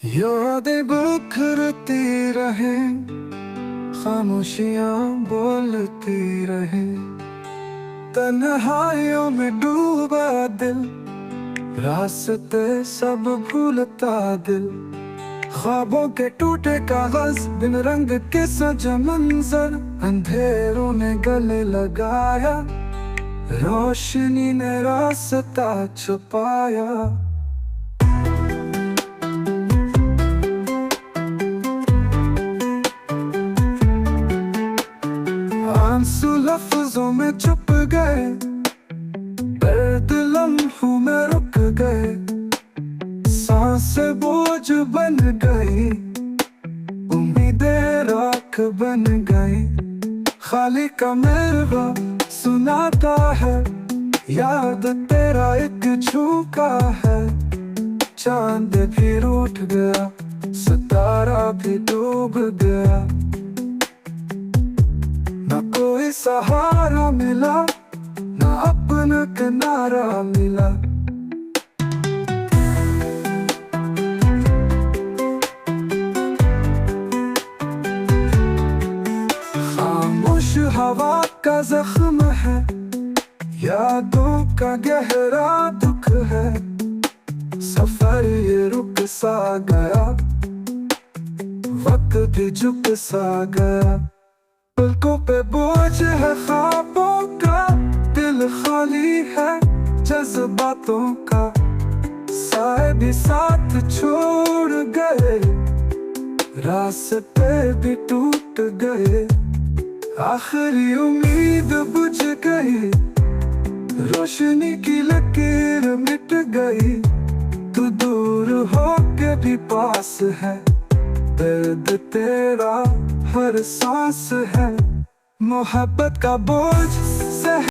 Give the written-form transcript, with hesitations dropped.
यादें बिखरती रहे, खामोशियां बोलती रहे, तन्हाइयों में डूबा दिल, रास्ते सब भूलता दिल। ख्वाबों के टूटे कागज, बिन रंग के सजा मंजर, अंधेरों ने गले लगाया, रोशनी ने रास्ता छुपाया। आंसू लफ्जों में छुप गए, दर्द लम्हों में रुक गए, सांसें बोझ बन गई, उम्मीदें राख बन गई। खाली कमरा सुनाता है, याद तेरा एक झोंका है। चांद भी रूठ गया, सितारा भी डूब गया, ना कोई सहारा मिला, ना अपना किनारा मिला। खामोश हवा का जख्म है, यादों का गहरा दुख है। सफर ये रुक सा गया, वक्त भी झुक सा गया। पलकों पे बोझ है ख्वाबों का, दिल खाली है जज्बातों का। साए भी साथ छोड़ गए, रास्ते भी टूट गए। आखिरी उम्मीद बुझ गई, रोशनी की लकीर मिट गई। तू दूर होके भी पास है, दर्द तेरा हर सांस है। मोहब्बत का बोझ सह